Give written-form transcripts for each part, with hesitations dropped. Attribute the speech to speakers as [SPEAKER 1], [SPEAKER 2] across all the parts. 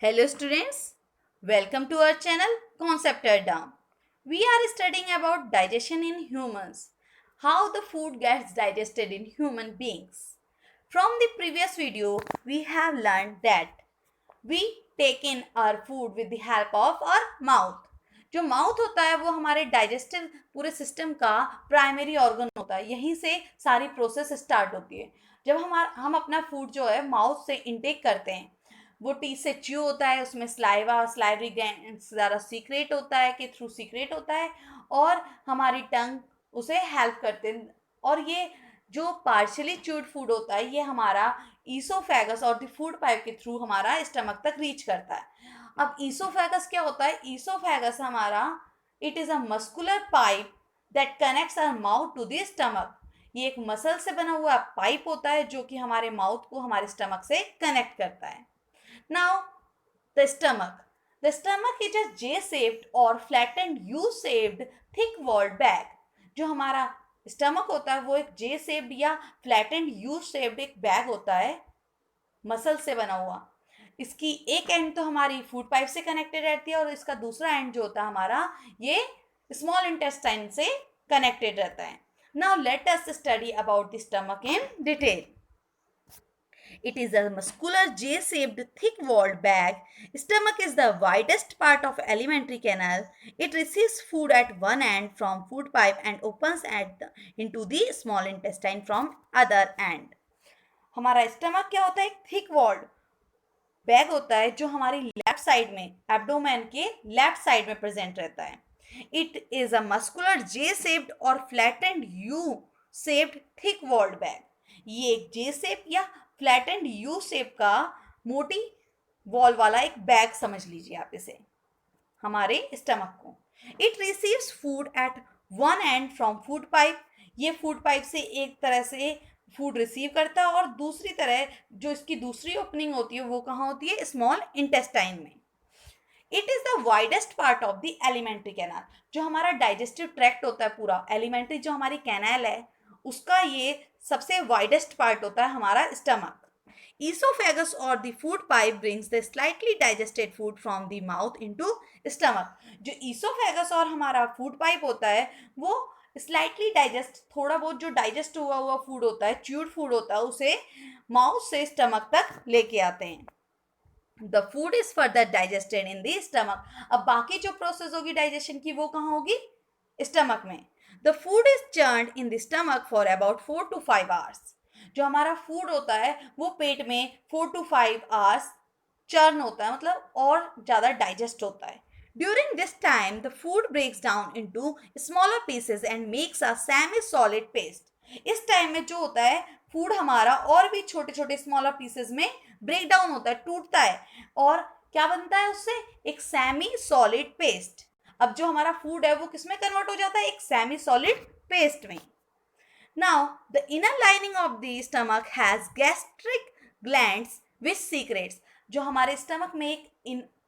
[SPEAKER 1] Hello students, welcome to our channel Concepted Down. We are studying about digestion in humans, how the food gets digested in human beings. From the previous video, we have learned that we take in our food with the help of our mouth. जो mouth होता है वो हमारे digestive पूरे system का primary organ होता है. यहीं से सारी प्रोसेस स्टार्ट होती है. जब हम अपना फूड जो है माउथ से इनटेक करते हैं, वो टी से च्यू होता है, उसमें स्लाइवरी ग्लैंड्स ज़्यादा सीक्रेट होता है कि थ्रू सीक्रेट होता है, और हमारी टंग उसे हेल्प करते हैं. और ये जो पार्शली च्यूड फूड होता है ये हमारा ईसोफेगस और द फूड पाइप के थ्रू हमारा स्टमक तक रीच करता है. अब ईसोफेगस क्या होता है? ईसोफेगस हमारा it is a muscular pipe that connects our mouth to the stomach. ये एक मसल से बना हुआ पाइप होता है जो कि हमारे माउथ को हमारे स्टमक से कनेक्ट करता है. Now, the stomach. The stomach is a J-shaped or flattened U-shaped thick-walled bag. जो हमारा स्टमक होता है वो एक J-shaped या flattened U-shaped एक बैग होता है, मसल से बना हुआ. इसकी एक एंड तो हमारी फूड पाइप से कनेक्टेड रहती है और इसका दूसरा एंड जो होता है हमारा ये स्मॉल इंटेस्टाइन से कनेक्टेड रहता है. Now let us study about the stomach in detail. It is a muscular J-shaped thick-walled bag. Stomach is the widest part of alimentary canal. It receives food at one end from food pipe and opens into the small intestine from other end. हमारा stomach क्या होता है? एक thick walled bag होता है जो हमारी left side में, एब्डोमेन के लेफ्ट साइड में प्रेजेंट रहता है. It is a muscular J shaped और flattened U shaped thick walled bag. ये एक जे शेप या फ्लैटेंड यू शेप का मोटी वॉल वाला एक बैग समझ लीजिए आप इसे, हमारे स्टमक को. It receives food at one and from food pipe. ये फूड पाइप से एक तरह से फूड रिसीव करता है और दूसरी तरह जो इसकी दूसरी ओपनिंग होती है वो कहाँ होती है? स्मॉल इंटेस्टाइन में. It is the widest part of the alimentary canal. जो हमारा डाइजेस्टिव ट्रैक्ट होता है पूरा, एलिमेंट्री जो हमारी कैनाल है उसका ये सबसे वाइडेस्ट पार्ट होता है हमारा stomach. Esophagus or the food pipe brings the slightly digested food from the mouth into stomach. जो esophagus और हमारा food pipe होता है वो स्लाइटली डाइजेस्ट, थोड़ा बहुत जो डाइजेस्ट हुआ हुआ फूड होता है, च्यूड फूड होता है, उसे माउथ से स्टमक तक लेके आते हैं. The food is further digested in the stomach. अब बाकी जो प्रोसेस होगी डाइजेशन की वो कहाँ होगी? स्टमक में. The food is churned in the stomach for about 4 to 5 hours. जो हमारा फूड होता है वो पेट में 4 to 5 hours चर्न होता है, मतलब और ज़्यादा डाइजेस्ट होता है. During this time, the food breaks down into smaller pieces and makes a semi-solid paste. इस टाइम में जो होता है फूड हमारा और भी छोटे छोटे स्मॉलर पीसेस में ब्रेक डाउन होता है, टूटता है, और क्या बनता है उससे? एक सेमी सॉलिड पेस्ट. अब जो हमारा फूड है वो किस में कन्वर्ट हो जाता है? एक सेमी सॉलिड पेस्ट में. Now, the inner lining of the stomach has gastric glands which secretes. जो हमारे स्टमक में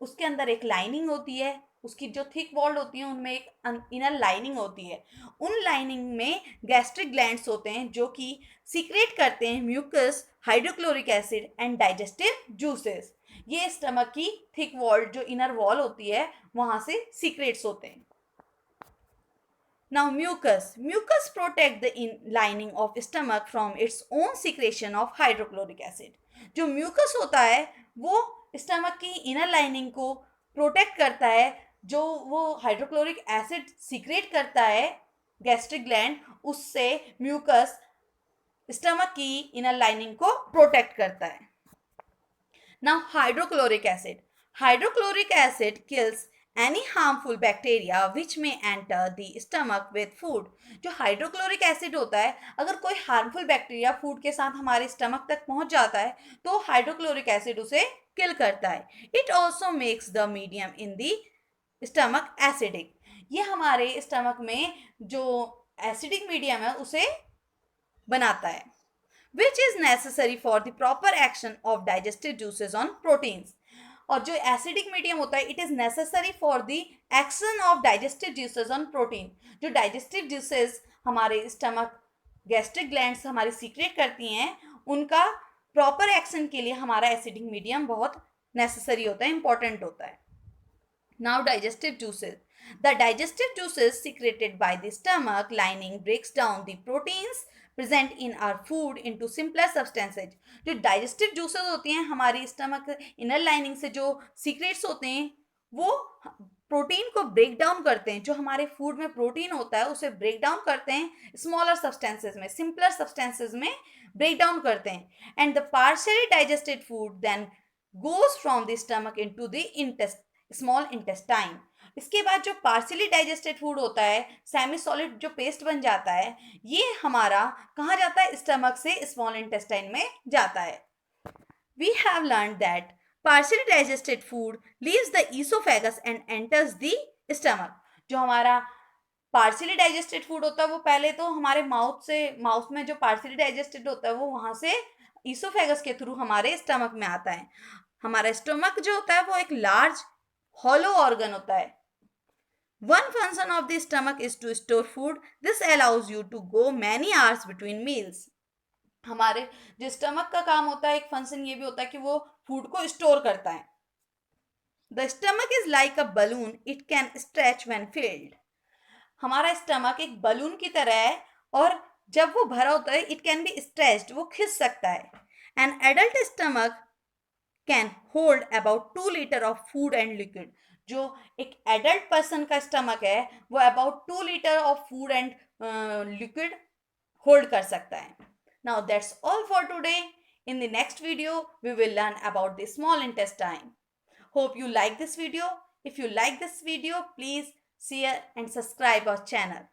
[SPEAKER 1] उसके अंदर एक लाइनिंग होती है, उसकी जो थिक वॉल्ड होती है उनमें एक इनर लाइनिंग होती है. उन लाइनिंग में गैस्ट्रिक ग्लैंड्स होते हैं जो कि सीक्रेट करते हैं mucus, hydrochloric acid and digestive juices. ये स्टमक की थिक वॉल्ड जो इनर वॉल होती है वहाँ से सीक्रेट्स होते हैं. Now mucus. Mucus protect the lining of stomach from its own secretion of hydrochloric acid. जो mucus होता है वो स्टमक की इनर लाइनिंग को प्रोटेक्ट करता है. जो वो हाइड्रोक्लोरिक एसिड सीक्रेट करता है गैस्ट्रिक ग्लैंड, उससे म्यूकस स्टमक की इनर लाइनिंग को प्रोटेक्ट करता है. Now hydrochloric acid. Hydrochloric acid kills any harmful bacteria which may enter the stomach with food. जो हाइड्रोक्लोरिक एसिड होता है, अगर कोई हार्मफुल बैक्टीरिया फूड के साथ हमारे स्टमक तक पहुंच जाता है तो हाइड्रोक्लोरिक एसिड उसे किल करता है. It also makes the medium in the stomach acidic. ये हमारे स्टमक में जो एसिडिक मीडियम है उसे बनाता है. Which is necessary for the proper action of digestive juices on proteins. और जो एसिडिक मीडियम होता है it is necessary for the action of digestive juices on protein. जो डाइजेस्टिव जूसेस हमारे स्टमक गैस्ट्रिक ग्लैंड्स हमारी सीक्रेट करती हैं उनका प्रॉपर एक्शन के लिए हमारा एसिडिक मीडियम बहुत नेसेसरी होता है, इंपॉर्टेंट होता है. Now, digestive juices. The digestive juices secreted by the stomach lining breaks down the proteins present in our food into simpler substances. जो digestive juices होती हैं हमारी stomach inner lining से जो secretes होते हैं वो प्रोटीन को ब्रेक डाउन करते हैं. जो हमारे फूड में प्रोटीन होता है उसे ब्रेक डाउन करते हैं स्मॉलर सब्सटेंसेज में, सिंपलर सब्सटेंसेज में ब्रेक डाउन करते हैं. And the partially digested food then goes from the stomach into the small intestine. इसके बाद जो पार्शियली डाइजेस्टेड फूड होता है, सेमी सॉलिड जो पेस्ट बन जाता है, ये हमारा कहाँ जाता है? स्टमक से स्मॉल इंटेस्टाइन में जाता है. We have learn that partially digested food leaves the esophagus and enters the stomach. जो हमारा पार्शियली डाइजेस्टेड फूड होता है वो पहले तो हमारे माउथ में जो पार्शियली डाइजेस्टेड होता है वो वहां से ईसोफेगस के थ्रू हमारे स्टमक में आता है. हमारा स्टमक जो होता है वो एक लार्ज हॉलो ऑर्गन होता है. One function of the stomach is to store food. This allows you to go many hours between meals. हमारे जो स्टमक का काम होता है, एक फंक्शन ये भी होता है कि वो फूड को स्टोर करता है. The stomach is like a balloon, it can stretch when field. हमारा स्टमक एक बलून की तरह है और जब वो भरा होता है इट कैन बी स्ट्रेच्ड, वो खिंच सकता है. An adult stomach can hold about 2 litre of food and liquid. जो एक एडल्ट पर्सन का स्टमक है वो about 2 litre of food and liquid hold कर सकता है. Now that's all for today. In the next video, we will learn about the small intestine. Hope you like this video. If you like this video, please share and subscribe our channel.